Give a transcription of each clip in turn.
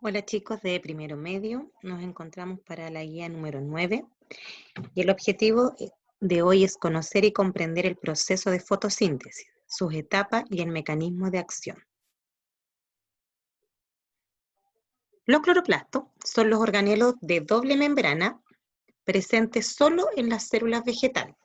Hola chicos de primero medio, nos encontramos para la guía número 9 y el objetivo de hoy es conocer y comprender el proceso de fotosíntesis, sus etapas y el mecanismo de acción. Los cloroplastos son los organelos de doble membrana presentes solo en las células vegetales.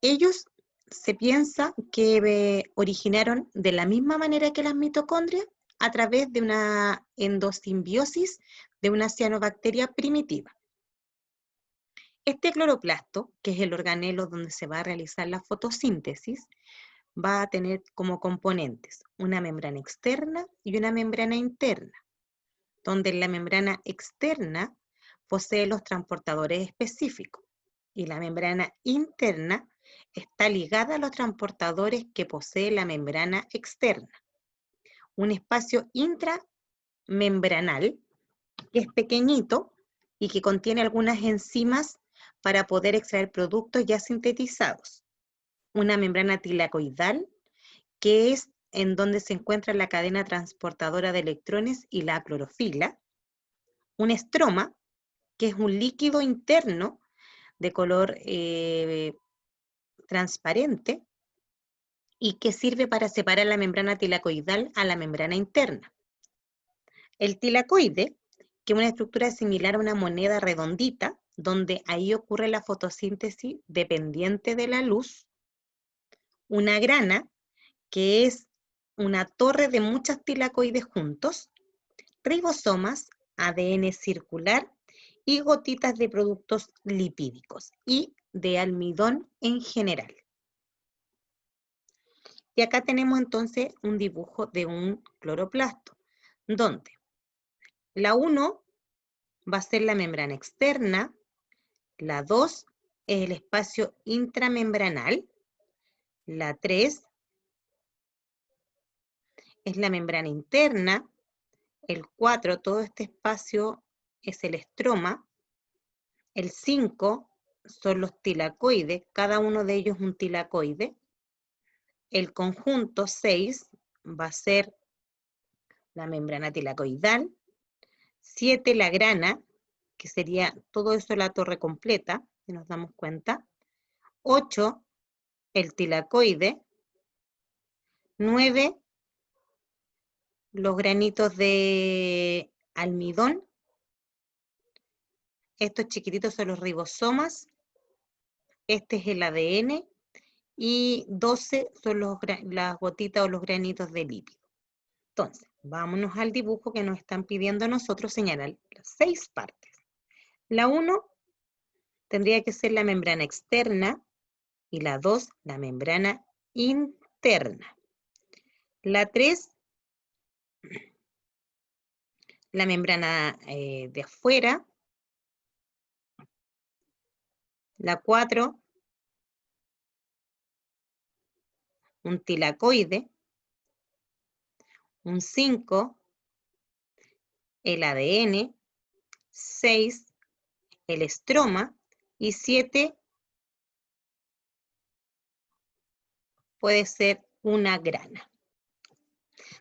Ellos se piensa que originaron de la misma manera que las mitocondrias a través de una endosimbiosis de una cianobacteria primitiva. Este cloroplasto, que es el organelo donde se va a realizar la fotosíntesis, va a tener como componentes una membrana externa y una membrana interna, donde la membrana externa posee los transportadores específicos y la membrana interna está ligada a los transportadores que posee la membrana externa. Un espacio intramembranal que es pequeñito y que contiene algunas enzimas para poder extraer productos ya sintetizados. Una membrana tilacoidal, que es en donde se encuentra la cadena transportadora de electrones y la clorofila. Un estroma, que es un líquido interno de color transparente y que sirve para separar la membrana tilacoidal a la membrana interna. El tilacoide, que es una estructura similar a una moneda redondita, donde ahí ocurre la fotosíntesis dependiente de la luz. Una grana, que es una torre de muchas tilacoides juntos. Ribosomas, ADN circular y gotitas de productos lipídicos y de almidón en general. Y acá tenemos entonces un dibujo de un cloroplasto, donde la 1 va a ser la membrana externa, la 2 es el espacio intramembranal, la 3 es la membrana interna, el 4, todo este espacio es el estroma, el 5 son los tilacoides, cada uno de ellos un tilacoide, el conjunto 6 va a ser la membrana tilacoidal, 7 la grana, que sería todo eso la torre completa, si nos damos cuenta, 8 el tilacoide, 9 los granitos de almidón, estos chiquititos son los ribosomas, este es el ADN, y 12 son las gotitas o los granitos de lípido. Entonces, vámonos al dibujo que nos están pidiendo a nosotros señalar las 6 partes. La 1 tendría que ser la membrana externa y la 2 la membrana interna. La 3 la membrana de afuera. La 4 un tilacoide. Un 5 el ADN. 6 el estroma. Y 7 puede ser una grana.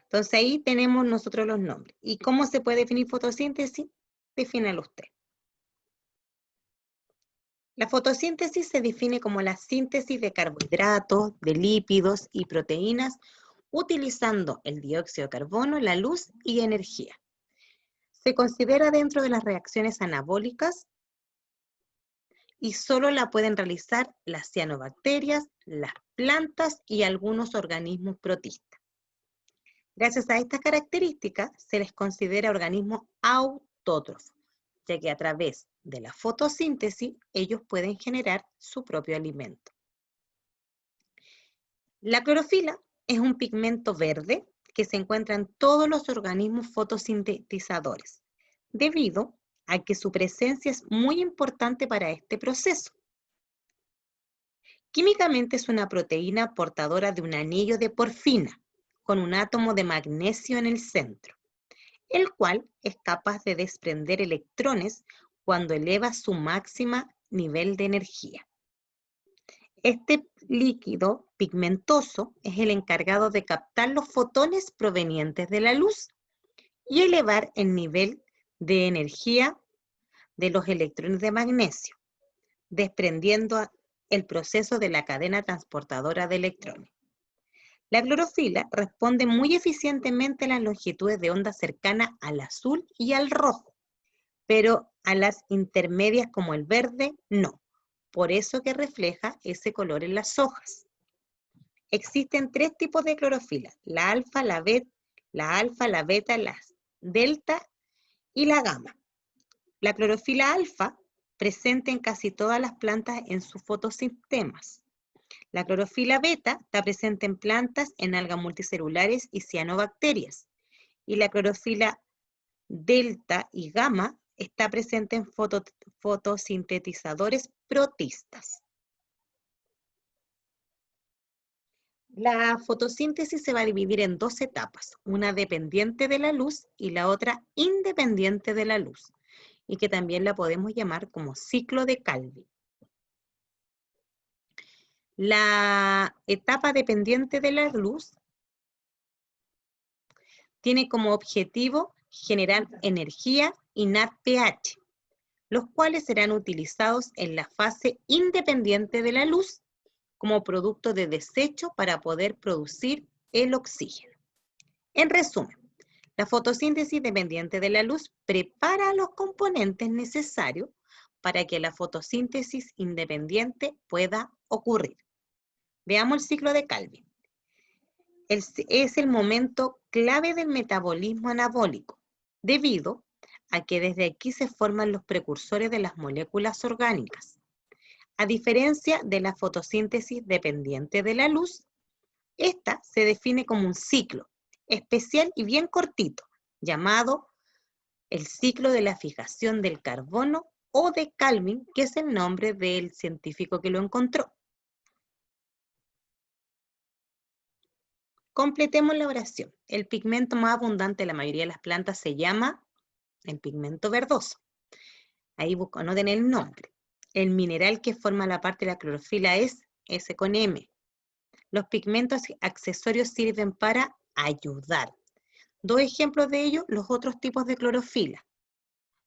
Entonces ahí tenemos nosotros los nombres. ¿Y cómo se puede definir fotosíntesis? Defínalo usted. La fotosíntesis se define como la síntesis de carbohidratos, de lípidos y proteínas utilizando el dióxido de carbono, la luz y energía. Se considera dentro de las reacciones anabólicas y solo la pueden realizar las cianobacterias, las plantas y algunos organismos protistas. Gracias a estas características se les considera organismos autótrofos, ya que a través de la fotosíntesis ellos pueden generar su propio alimento. La clorofila es un pigmento verde que se encuentra en todos los organismos fotosintetizadores, debido a que su presencia es muy importante para este proceso. Químicamente es una proteína portadora de un anillo de porfina, con un átomo de magnesio en el centro, el cual es capaz de desprender electrones cuando eleva su máxima nivel de energía. Este líquido pigmentoso es el encargado de captar los fotones provenientes de la luz y elevar el nivel de energía de los electrones de magnesio, desprendiendo el proceso de la cadena transportadora de electrones. La clorofila responde muy eficientemente a las longitudes de onda cercanas al azul y al rojo, pero a las intermedias como el verde, no. Por eso que refleja ese color en las hojas. Existen 3 tipos de clorofila: la alfa, la beta, la delta y la gamma. La clorofila alfa, presente en casi todas las plantas en sus fotosistemas. La clorofila beta está presente en plantas, en algas multicelulares y cianobacterias. Y la clorofila delta y gamma está presente en fotosintetizadores protistas. La fotosíntesis se va a dividir en 2 etapas, una dependiente de la luz y la otra independiente de la luz, y que también la podemos llamar como ciclo de Calvin. La etapa dependiente de la luz tiene como objetivo generar energía y NADPH, los cuales serán utilizados en la fase independiente de la luz como producto de desecho para poder producir el oxígeno. En resumen, la fotosíntesis dependiente de la luz prepara los componentes necesarios para que la fotosíntesis independiente pueda ocurrir. Veamos el ciclo de Calvin. Es el momento clave del metabolismo anabólico, debido a que desde aquí se forman los precursores de las moléculas orgánicas. A diferencia de la fotosíntesis dependiente de la luz, esta se define como un ciclo especial y bien cortito, llamado el ciclo de la fijación del carbono o de Calvin, que es el nombre del científico que lo encontró. Completemos la oración. El pigmento más abundante de la mayoría de las plantas se llama el pigmento verdoso. Ahí anoten el nombre. El mineral que forma la parte de la clorofila es S con M. Los pigmentos accesorios sirven para ayudar. 2 ejemplos de ello, los otros tipos de clorofila.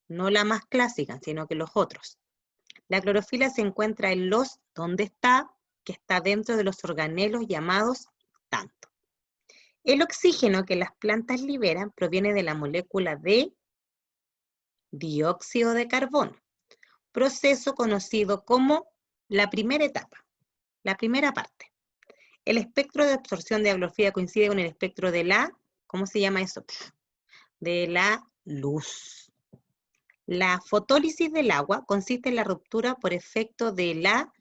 No la más clásica, sino que los otros. La clorofila se encuentra en los, ¿dónde está? Que está dentro de los organelos llamados tanto. El oxígeno que las plantas liberan proviene de la molécula de dióxido de carbono, proceso conocido como la primera etapa, la primera parte. El espectro de absorción de la clorofila coincide con el espectro de la, ¿cómo se llama eso? De la luz. La fotólisis del agua consiste en la ruptura por efecto de la,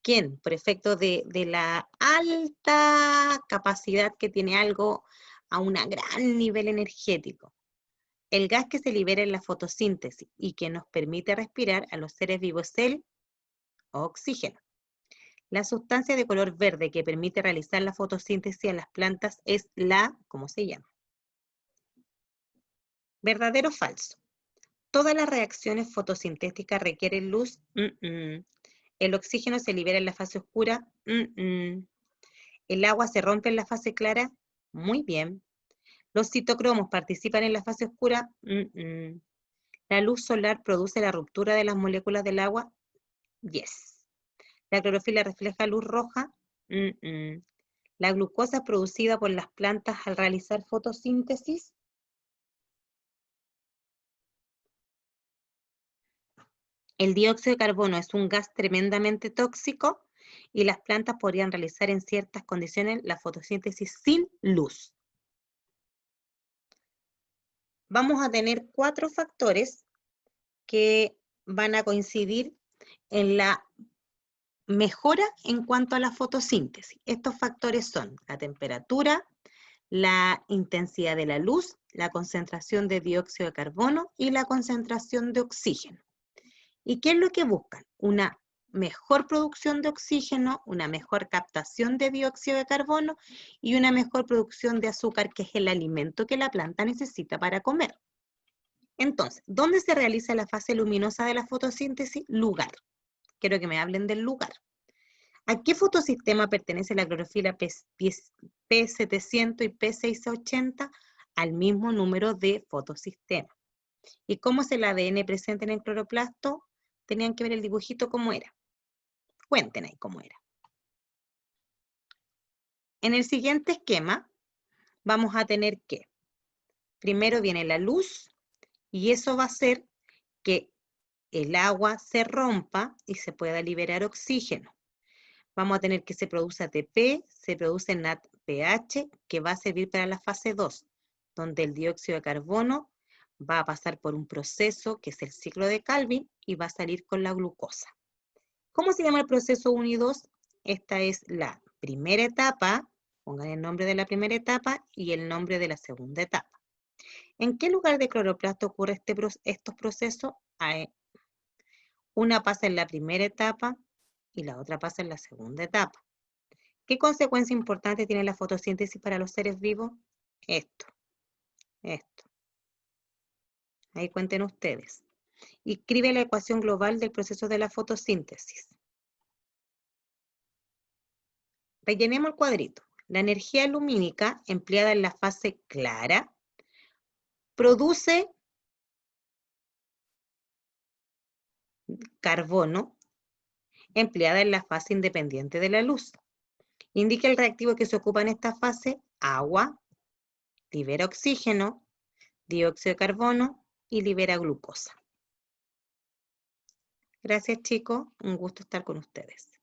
¿quién? Por efecto de la alta capacidad que tiene algo a un gran nivel energético. El gas que se libera en la fotosíntesis y que nos permite respirar a los seres vivos es el oxígeno. La sustancia de color verde que permite realizar la fotosíntesis en las plantas es la, ¿cómo se llama? ¿Verdadero o falso? Todas las reacciones fotosintéticas requieren luz. El oxígeno se libera en la fase oscura. El agua se rompe en la fase clara. Muy bien. Los citocromos participan en la fase oscura. La luz solar produce la ruptura de las moléculas del agua. Yes. La clorofila refleja luz roja. La glucosa es producida por las plantas al realizar fotosíntesis. El dióxido de carbono es un gas tremendamente tóxico y las plantas podrían realizar en ciertas condiciones la fotosíntesis sin luz. Vamos a tener 4 factores que van a coincidir en la mejora en cuanto a la fotosíntesis. Estos factores son la temperatura, la intensidad de la luz, la concentración de dióxido de carbono y la concentración de oxígeno. ¿Y qué es lo que buscan? Una mejor producción de oxígeno, una mejor captación de dióxido de carbono y una mejor producción de azúcar, que es el alimento que la planta necesita para comer. Entonces, ¿dónde se realiza la fase luminosa de la fotosíntesis? Lugar. Quiero que me hablen del lugar. ¿A qué fotosistema pertenece la clorofila P700 y P680? al mismo número de fotosistemas. ¿Y cómo es el ADN presente en el cloroplasto? Tenían que ver el dibujito cómo era. Cuenten ahí cómo era. En el siguiente esquema vamos a tener que primero viene la luz y eso va a hacer que el agua se rompa y se pueda liberar oxígeno. Vamos a tener que se produce ATP, se produce NADPH, que va a servir para la fase 2, donde el dióxido de carbono va a pasar por un proceso que es el ciclo de Calvin y va a salir con la glucosa. ¿Cómo se llama el proceso 1 y 2? Esta es la primera etapa, pongan el nombre de la primera etapa y el nombre de la segunda etapa. ¿En qué lugar de cloroplasto ocurre estos procesos? Una pasa en la primera etapa y la otra pasa en la segunda etapa. ¿Qué consecuencia importante tiene la fotosíntesis para los seres vivos? Esto. Ahí cuenten ustedes. Y escribe la ecuación global del proceso de la fotosíntesis. Rellenemos el cuadrito. La energía lumínica empleada en la fase clara produce carbono empleada en la fase independiente de la luz. Indica el reactivo que se ocupa en esta fase: agua, libera oxígeno, dióxido de carbono y libera glucosa. Gracias, chicos. Un gusto estar con ustedes.